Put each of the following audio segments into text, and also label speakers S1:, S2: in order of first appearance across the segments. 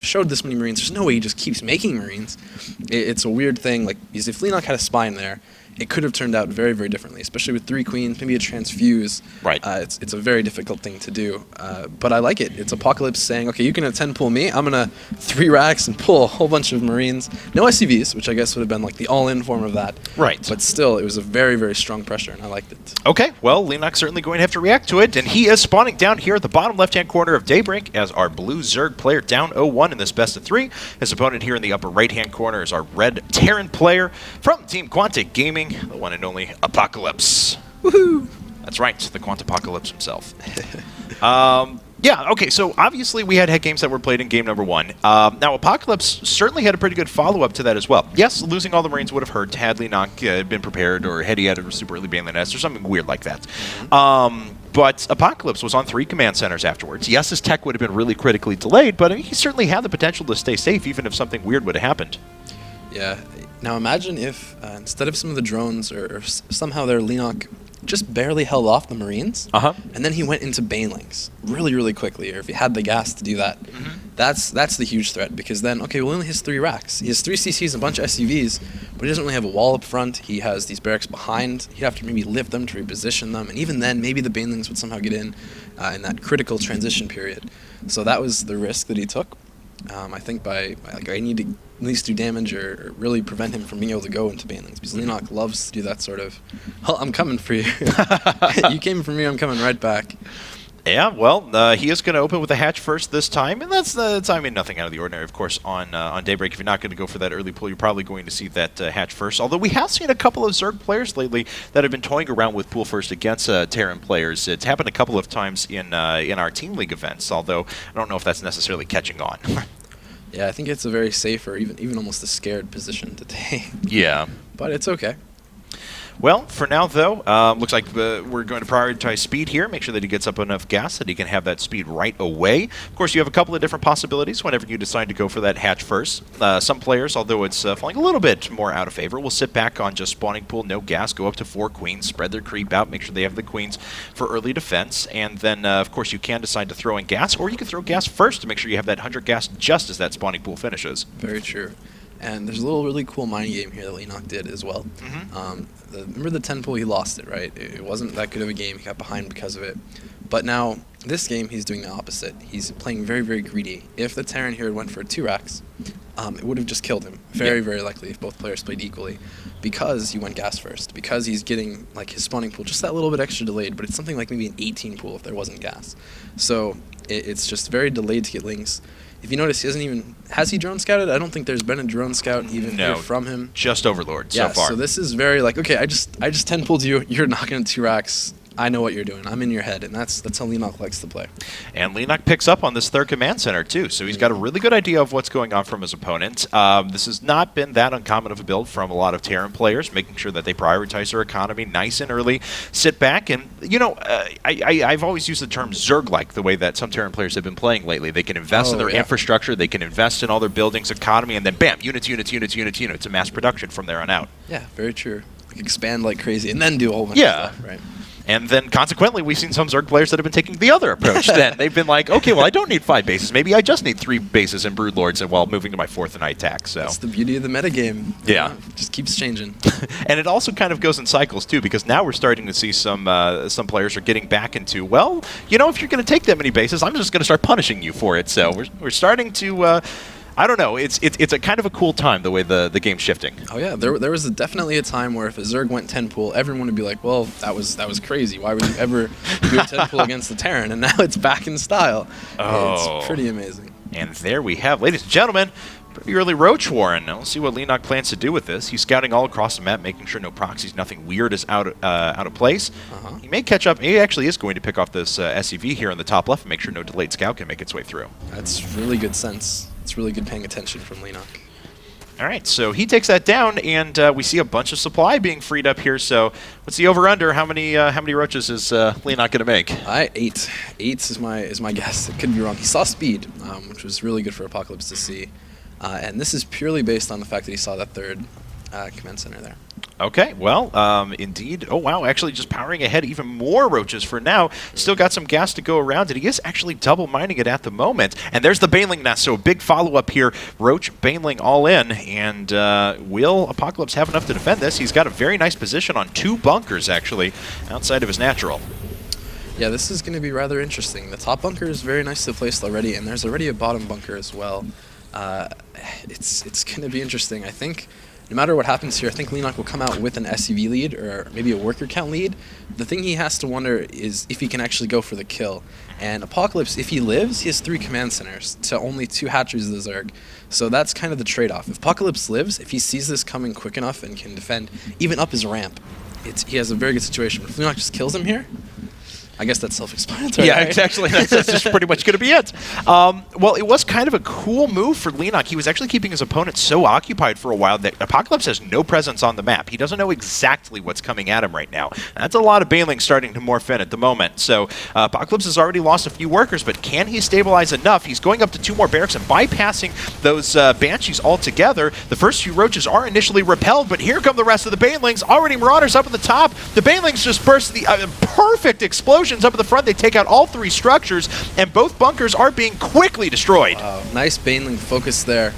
S1: showed this many Marines. There's no way he just keeps making Marines. It's a weird thing. Like, because if Leenock had a spine there, it could have turned out very, very differently, especially with 3 queens, maybe a transfuse.
S2: Right.
S1: It's a very difficult thing to do. But I like it. It's Apocalypse saying, okay, you can 10 pull me. I'm going to 3 racks and pull a whole bunch of Marines. No SCVs, which I guess would have been like the all-in form of that.
S2: Right.
S1: But still, it was a very, very strong pressure, and I liked it.
S2: Okay, well, Leenock's certainly going to have to react to it, and he is spawning down here at the bottom left-hand corner of Daybreak as our blue Zerg player down 0-1 in this best of 3. His opponent here in the upper right-hand corner is our red Terran player from Team Quantic Gaming, the one and only Apocalypse.
S1: Woohoo!
S2: That's right, the Quantapocalypse himself. Yeah, okay, so obviously we had games that were played in game number 1. Now, Apocalypse certainly had a pretty good follow-up to that as well. Yes, losing all the Marines would have hurt had Leenock been prepared, or had he had a super early ban the nest, or something weird like that. But Apocalypse was on 3 command centers afterwards. Yes, his tech would have been really critically delayed, but I mean, he certainly had the potential to stay safe even if something weird would have happened.
S1: Yeah. Now imagine if instead of some of the drones, or somehow their Leenock just barely held off the Marines, and then he went into Banelings really, really quickly, or if he had the gas to do that. That's the huge threat, because then, okay, well, he only has 3 racks. He has 3 CCs and a bunch of SCVs, but he doesn't really have a wall up front. He has these barracks behind. He'd have to maybe lift them to reposition them, and even then, maybe the Banelings would somehow get in that critical transition period. So that was the risk that he took. I think by I need to at least do damage or really prevent him from being able to go into Banelings, because Leenock loves to do that sort of, well, I'm coming for you. You came for me, I'm coming right back.
S2: Yeah, well, he is going to open with a hatch first this time, and that's I mean, nothing out of the ordinary, of course, on Daybreak. If you're not going to go for that early pull, you're probably going to see that hatch first. Although we have seen a couple of Zerg players lately that have been toying around with pool first against Terran players. It's happened a couple of times in our Team League events, although I don't know if that's necessarily catching on.
S1: Yeah, I think it's a very safe, or even almost a scared position to take.
S2: Yeah.
S1: But it's okay.
S2: Well, for now, though, looks like we're going to prioritize speed here, make sure that he gets up enough gas that he can have that speed right away. Of course, you have a couple of different possibilities whenever you decide to go for that hatch first. Some players, although it's falling a little bit more out of favor, will sit back on just spawning pool, no gas, go up to 4 queens, spread their creep out, make sure they have the queens for early defense, and then, of course, you can decide to throw in gas, or you can throw gas first to make sure you have that 100 gas just as that spawning pool finishes.
S1: Very true. And there's a little really cool mind game here that Leenock did as well. Remember the 10 pull, he lost it, right? It wasn't that good of a game. He got behind because of it. But now, this game, he's doing the opposite. He's playing very, very greedy. If the Terran here went for 2 racks, it would have just killed him. Very, very likely if both players played equally. Because he went gas first. Because he's getting like his spawning pool just that little bit extra delayed, but it's something like maybe an 18 pool if there wasn't gas. So it's just very delayed to get links. If you notice, he hasn't even... Has he drone scouted? I don't think there's been a drone scout even here from him.
S2: Just Overlord
S1: so
S2: far.
S1: So this is very like, okay, I just 10 pulled you. You're knocking 2 racks. I know what you're doing. I'm in your head, and that's how Leenock likes to play.
S2: And Leenock picks up on this 3rd command center, too, so he's got a really good idea of what's going on from his opponent. This has not been that uncommon of a build from a lot of Terran players, making sure that they prioritize their economy nice and early, sit back, and, you know, I've always used the term Zerg-like, the way that some Terran players have been playing lately. They can invest in their infrastructure, they can invest in all their buildings, economy, and then bam, units, a mass production from there on out.
S1: Yeah, very true. Like expand like crazy, and then do a whole bunch of stuff, right?
S2: And then, consequently, we've seen some Zerg players that have been taking the other approach then. They've been like, okay, well, I don't need 5 bases. Maybe I just need 3 bases and Broodlords while moving to my 4th and I attack. So
S1: that's the beauty of the metagame.
S2: Yeah.
S1: It just keeps changing.
S2: And it also kind of goes in cycles, too, because now we're starting to see some players are getting back into, well, you know, if you're going to take that many bases, I'm just going to start punishing you for it. So we're starting to... I don't know. It's a kind of a cool time, the way the game's shifting. Oh
S1: yeah, there was definitely a time where if a Zerg went 10 pool, everyone would be like, well, that was crazy. Why would you ever do a 10 pool against the Terran? And now it's back in style.
S2: Oh.
S1: It's pretty amazing.
S2: And there we have, ladies and gentlemen, pretty early Roach Warren. Now, let's see what Leenock plans to do with this. He's scouting all across the map, making sure no proxies, nothing weird is out of place. He may catch up. He actually is going to pick off this SCV here on the top left and make sure no delayed scout can make its way through.
S1: That's really good sense. It's really good paying attention from Leenock.
S2: All right, so he takes that down, and we see a bunch of supply being freed up here. So what's the over/under? How many roaches is Leenock going to make?
S1: 8. 8 is my guess. It could be wrong. He saw speed, which was really good for Apocalypse to see. And this is purely based on the fact that he saw that 3rd command center there.
S2: Okay, well, indeed. Oh, wow, actually just powering ahead even more roaches for now. Still got some gas to go around, and he is actually double mining it at the moment. And there's the Baneling nest, so a big follow-up here. Roach, Baneling all in, and will Apocalypse have enough to defend this? He's got a very nice position on 2 bunkers, actually, outside of his natural.
S1: Yeah, this is going to be rather interesting. The top bunker is very nicely placed already, and there's already a bottom bunker as well. It's going to be interesting. I think no matter what happens here, I think Leenock will come out with an SUV lead or maybe a worker count lead. The thing he has to wonder is if he can actually go for the kill. And Apocalypse, if he lives, he has 3 command centers to only 2 hatcheries of the Zerg. So that's kind of the trade-off. If Apocalypse lives, if he sees this coming quick enough and can defend even up his ramp, he has a very good situation. But if Leenock just kills him here, I guess that's self-explanatory.
S2: Yeah,
S1: right?
S2: exactly. That's just pretty much going to be it. Well, it was kind of a cool move for Leenock. He was actually keeping his opponent so occupied for a while that Apocalypse has no presence on the map. He doesn't know exactly what's coming at him right now. That's a lot of Banelings starting to morph in at the moment. So Apocalypse has already lost a few workers, but can he stabilize enough? He's going up to 2 more barracks and bypassing those Banshees altogether. The first few roaches are initially repelled, but here come the rest of the Banelings. Already Marauders up at the top. The Banelings just burst the perfect explosion up at the front. They take out all 3 structures, and both bunkers are being quickly destroyed.
S1: Nice Baneling focus there.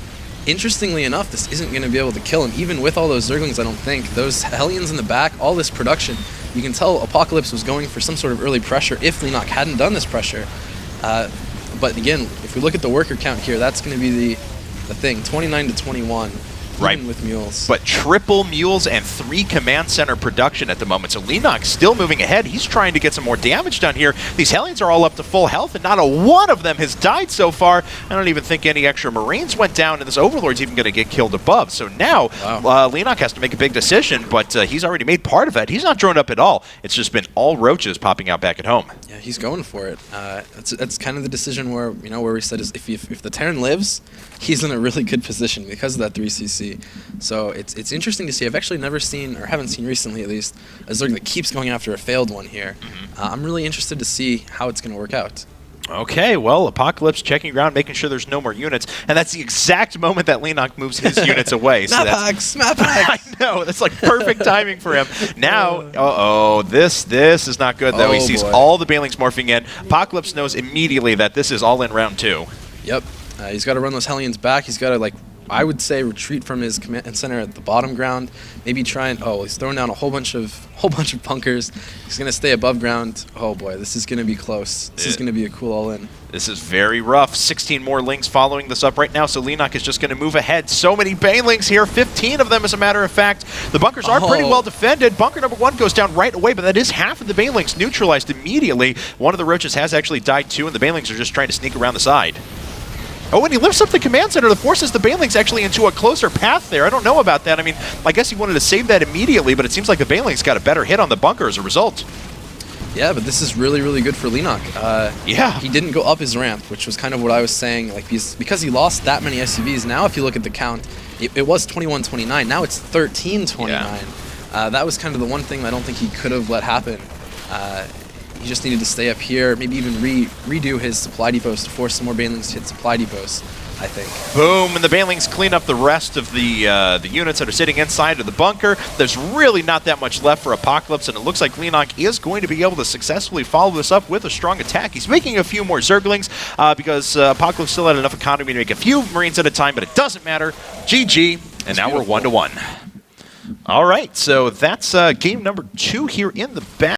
S1: Interestingly enough, this isn't going to be able to kill him, even with all those Zerglings, I don't think. Those Hellions in the back, all this production, you can tell Apocalypse was going for some sort of early pressure if Leenock hadn't done this pressure. But again, if we look at the worker count here, that's going to be the thing, 29 to 21.
S2: Right,
S1: with mules.
S2: But triple mules and 3 command center production at the moment. So Leenock still moving ahead. He's trying to get some more damage done here. These Hellions are all up to full health, and not a one of them has died so far. I don't even think any extra Marines went down, and this Overlord's even going to get killed above. So now Leenock has to make a big decision, but he's already made part of that. He's not drawn up at all. It's just been all roaches popping out back at home.
S1: Yeah, he's going for it. That's kind of the decision where we said is if the Terran lives, he's in a really good position because of that 3cc. So it's interesting to see. I've actually never seen, or haven't seen recently at least, a Zerg that keeps going after a failed one here. I'm really interested to see how it's going to work out.
S2: Okay, well, Apocalypse checking around, making sure there's no more units, and that's the exact moment that Leenock moves his units away.
S1: So Map hacks!
S2: I know, that's like perfect timing for him. Now, this is not good, though. He sees all the Banelings morphing in. Apocalypse knows immediately that this is all in round 2.
S1: Yep, he's got to run those Hellions back. He's got to, I would say, retreat from his command center at the bottom ground. Maybe try and he's throwing down a whole bunch of bunkers. He's gonna stay above ground. Oh boy, this is gonna be close. This is gonna be a cool all-in.
S2: This is very rough. 16 more Lings following this up right now, so Leenock is just going to move ahead. So many Banelings here, 15 of them as a matter of fact. The bunkers are pretty well defended. Bunker number 1 goes down right away, but that is half of the Banelings neutralized immediately. One of the roaches has actually died too, and the Banelings are just trying to sneak around the side. Oh, and he lifts up the command center that forces the Banelings actually into a closer path there. I don't know about that. I mean, I guess he wanted to save that immediately, but it seems like the Banelings got a better hit on the bunker as a result.
S1: Yeah, but this is really, really good for Leenock.
S2: Yeah.
S1: He didn't go up his ramp, which was kind of what I was saying. Because he lost that many SUVs, now if you look at the count, it was 21-29. Now it's 13-29. Yeah. That was kind of the one thing I don't think he could have let happen. He just needed to stay up here, maybe even redo his supply depots to force some more Banelings to hit supply depots, I think.
S2: Boom, and the Banelings clean up the rest of the units that are sitting inside of the bunker. There's really not that much left for Apocalypse, and it looks like Leenock is going to be able to successfully follow this up with a strong attack. He's making a few more Zerglings because Apocalypse still had enough economy to make a few Marines at a time, but it doesn't matter. GG, and now we're 1-1. All right, so that's game number 2 here in the back.